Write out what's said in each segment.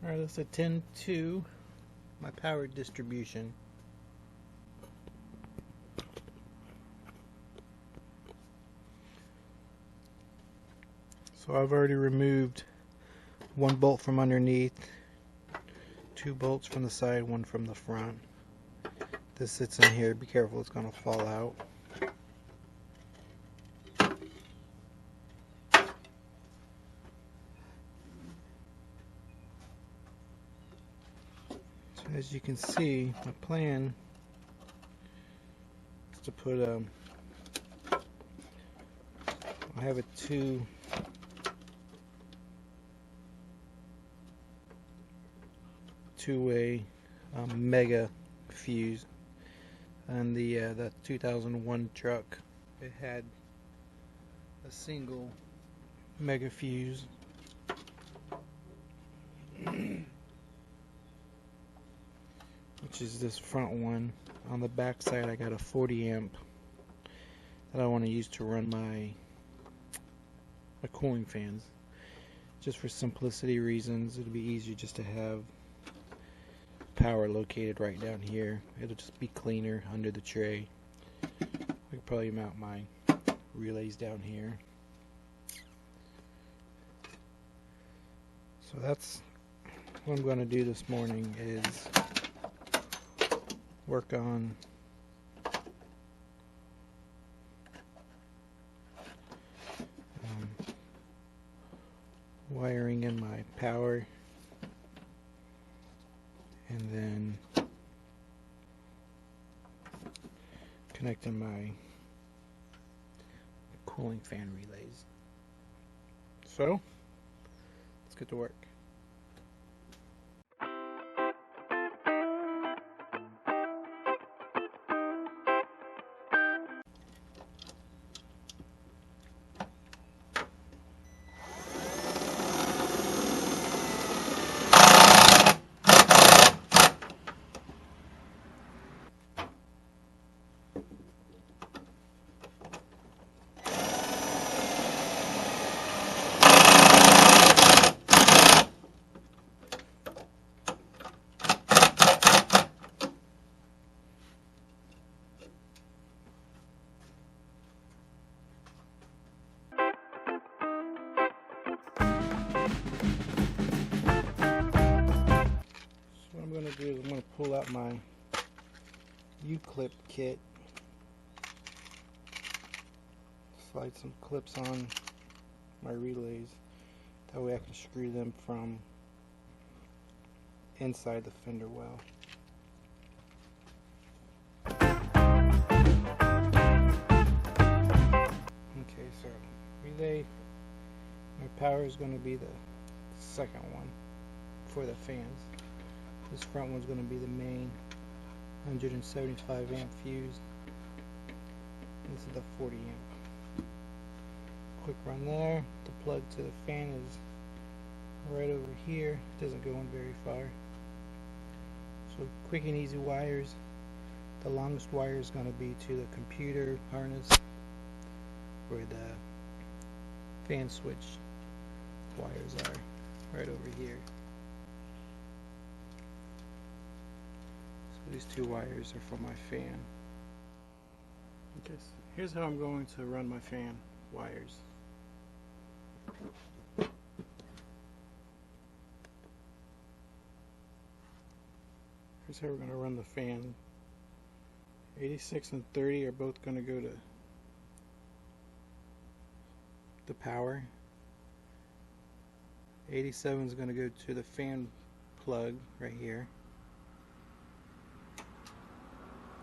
Alright, let's attend to my power distribution. So I've already removed one bolt from underneath, 2 bolts from the side, 1 from the front. This sits in here. Be careful, it's going to fall out. So as you can see, my plan is to put I have a two-way mega fuse. And the 2001 truck, it had a single mega fuse. Which is this front one. On the back side I got a 40 amp that I want to use to run my cooling fans. Just for simplicity reasons, it'll be easier just to have power located right down here. It'll just be cleaner under the tray. I could probably mount my relays down here. So that's what I'm going to do this morning, is work on wiring in my power, and then connecting my cooling fan relays. So let's get to work. I'm going to pull out my U-clip kit, slide some clips on my relays, that way I can screw them from inside the fender well. Okay, so relay, my power is going to be the second one for the fans. This front one's going to be the main 175 amp fuse. This is the 40 amp. Quick run there. The plug to the fan is right over here. It doesn't go in very far. So quick and easy wires. The longest wire is going to be to the computer harness, where the fan switch wires are, right over here. These 2 wires are for my fan. Okay, so here's how I'm going to run my fan wires. Here's how we're going to run the fan. 86 and 30 are both going to go to the power. 87 is going to go to the fan plug right here.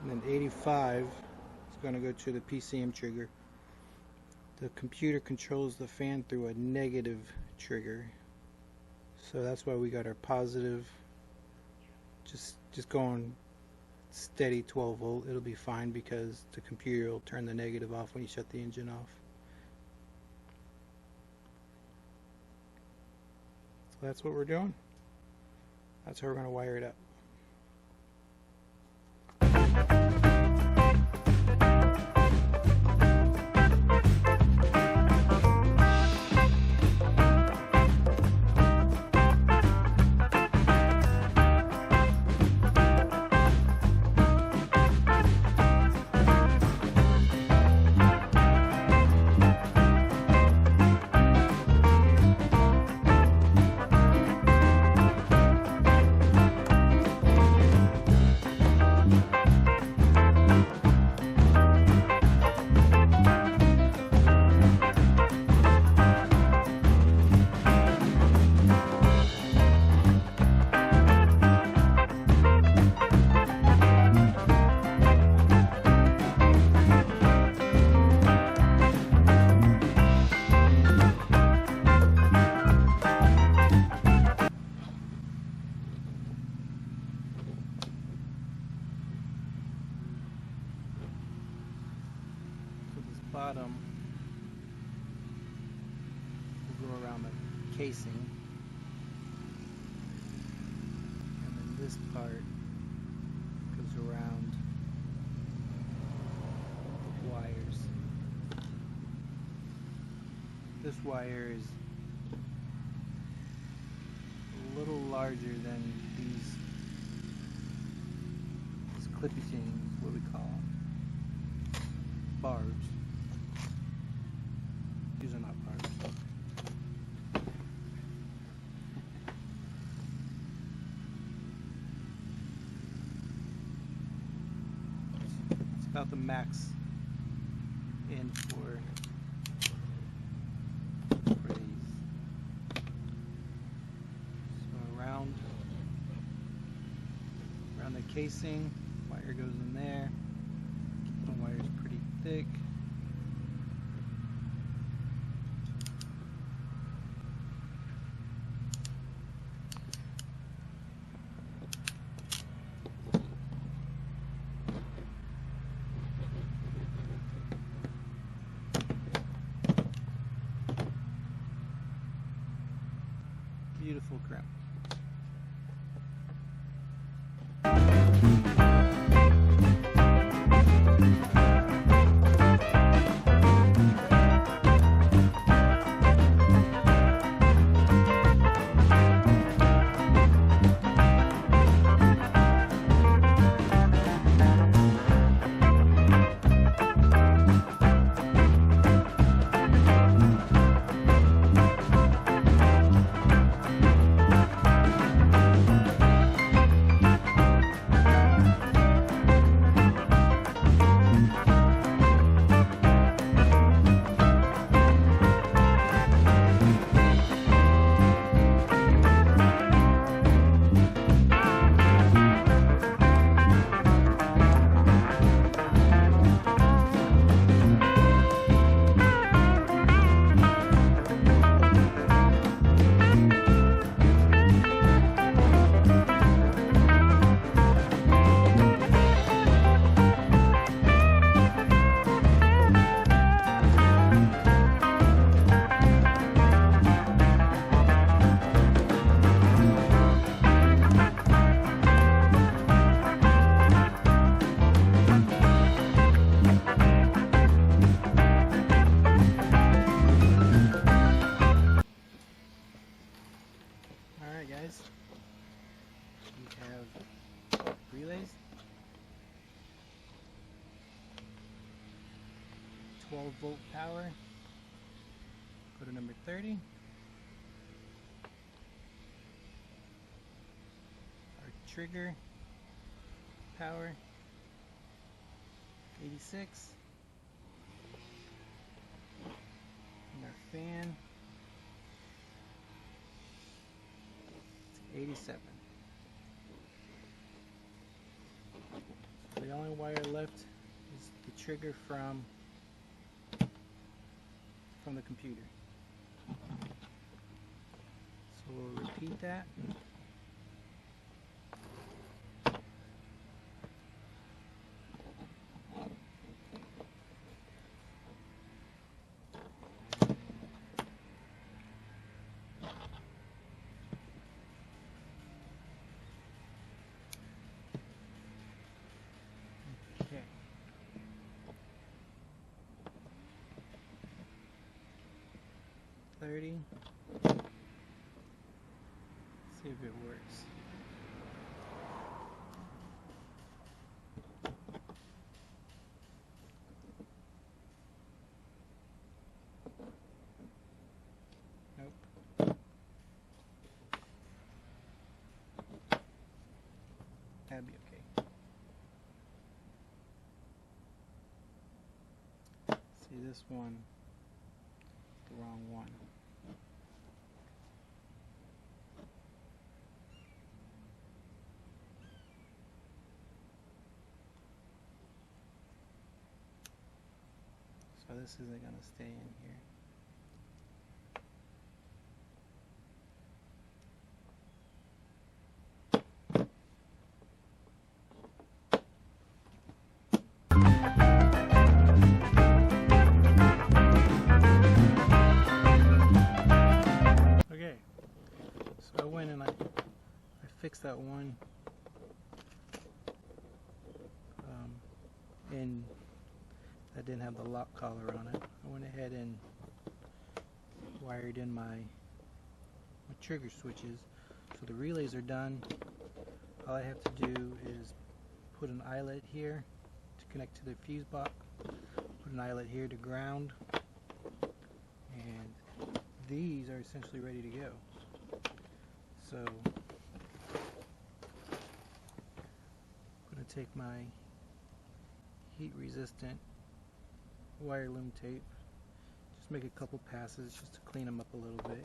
And then 85 is going to go to the PCM trigger. The computer controls the fan through a negative trigger, so that's why we got our positive just going steady 12 volt. It'll be fine because the computer will turn the negative off when you shut the engine off. So that's what we're doing. That's how we're going to wire it up. go around the casing, and then this part goes around the wires. This wire is a little larger than these clippy things, what we call them, barbs. These are not barbs. It's about the max in for these. So around the casing, wire goes in there. The wire's pretty thick. Beautiful crimp. Guys, we have relays, 12-volt power, go to number 30, our trigger power, 86, and our fan, 87. The only wire left is the trigger from the computer. So we'll repeat that. Okay. $30. See if it works. Nope. That'd be okay. See this one, the wrong one. So this isn't going to stay in here. fix that one and that didn't have the lock collar on it. I went ahead and wired in my trigger switches. So the relays are done. All I have to do is put an eyelet here to connect to the fuse box, put an eyelet here to ground, and these are essentially ready to go. So I'm going to take my heat resistant wire loom tape, just make a couple passes just to clean them up a little bit.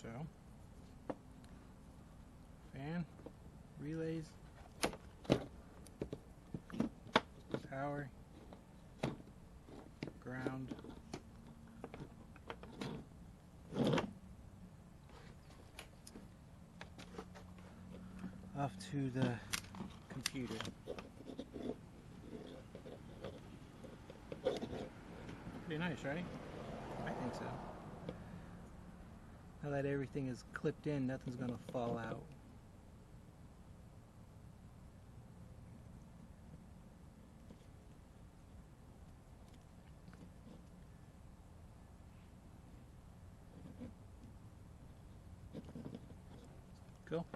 So, fan, relays, power, ground, off to the computer. Pretty nice, right? I think so. Now that everything is clipped in, nothing's going to fall out. Cool.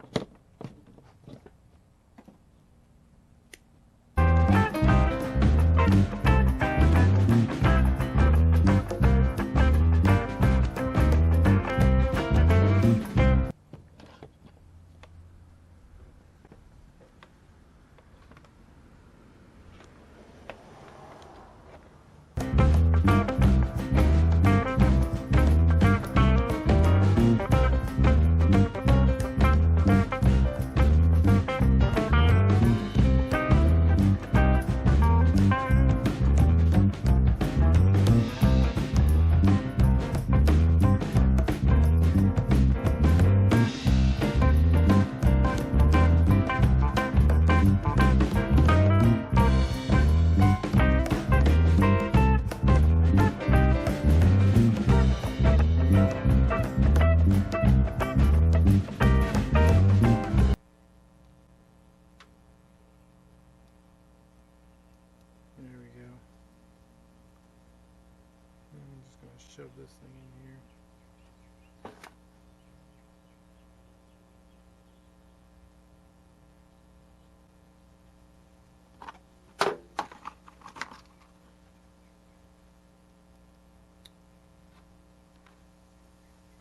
Shove this thing in here.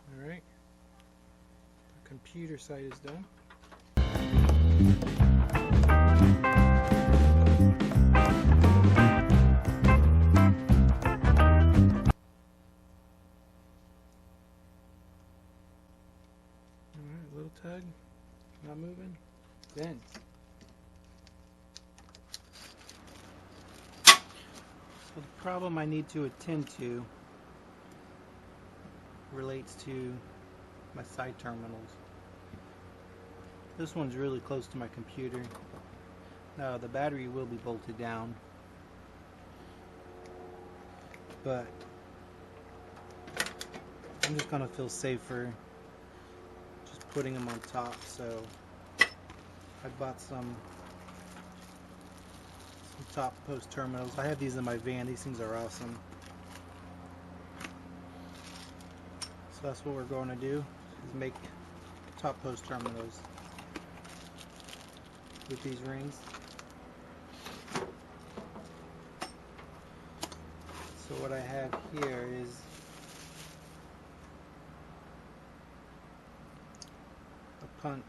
All right, the computer side is done. Little tug, not moving, then. So the problem I need to attend to relates to my side terminals. This one's really close to my computer. Now the battery will be bolted down, but I'm just gonna feel safer putting them on top, so I bought some top post terminals. I have these in my van. These things are awesome. So that's what we're going to do, is make top post terminals with these rings. So what I have here is punch.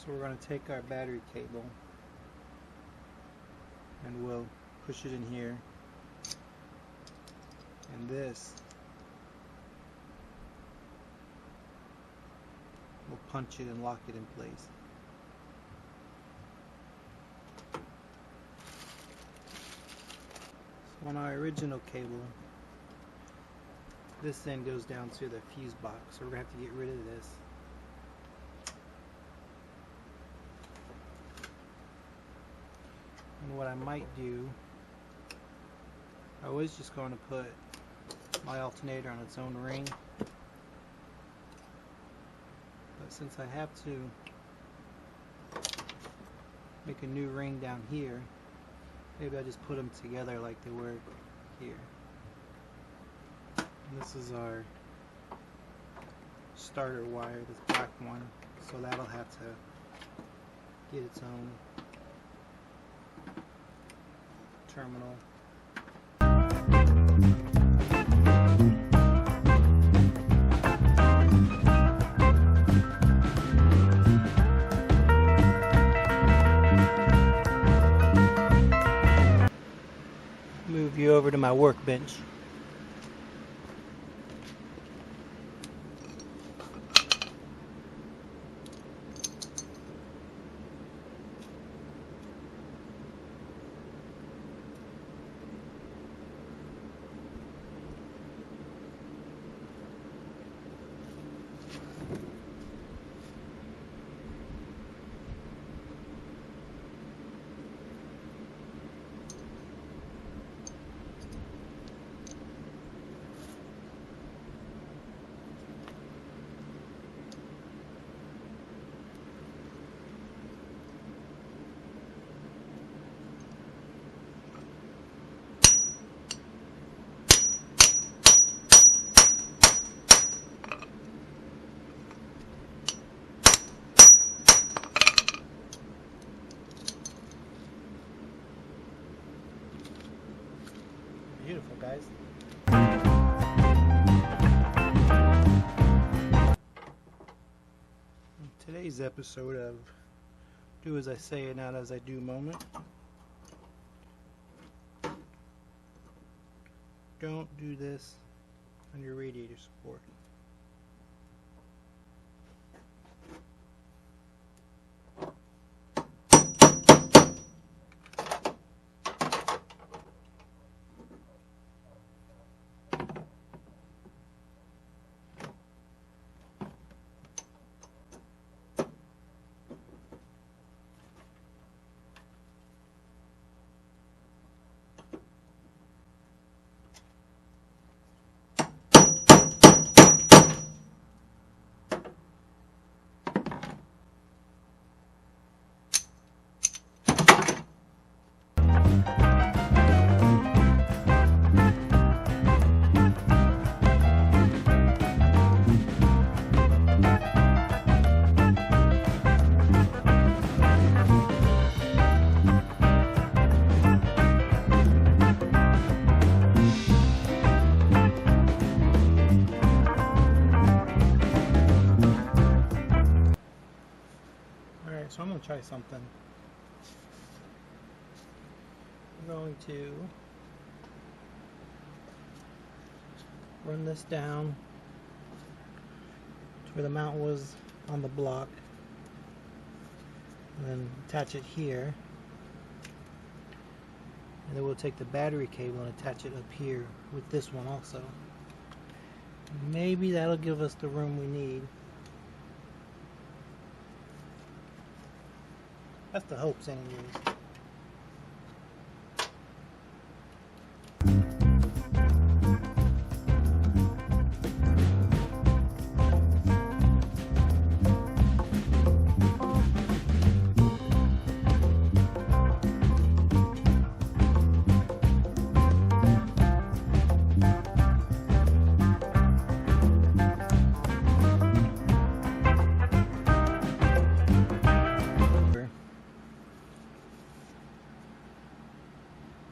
So we're going to take our battery cable and we'll push it in here, and this will punch it and lock it in place. So on our original cable, this end goes down to the fuse box, so we're going to have to get rid of this. And what I might do, I was just going to put my alternator on its own ring, but since I have to make a new ring down here, maybe I'll just put them together like they were here. And this is our starter wire, this black one, so that'll have to get its own terminal. Move you over to my workbench. Beautiful, guys. In today's episode of Do As I Say and Not As I Do moment, don't do this on your radiator support. So I'm going to try something. I'm going to run this down to where the mount was on the block, and then attach it here, and then we'll take the battery cable and attach it up here with this one also. Maybe that'll give us the room we need. That's the hopes anyways.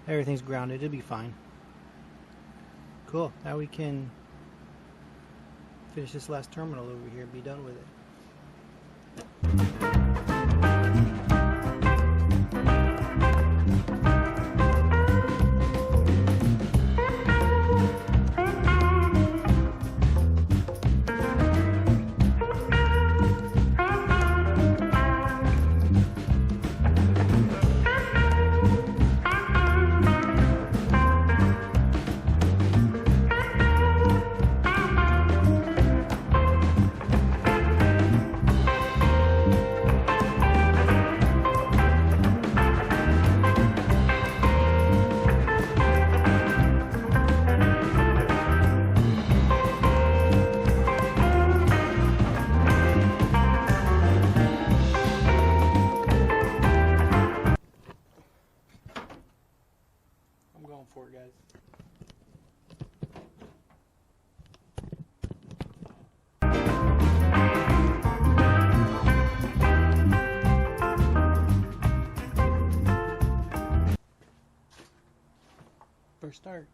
Everything's grounded, it'll be fine. Cool, now we can finish this last terminal over here and be done with it. I'm going for it, guys. First start.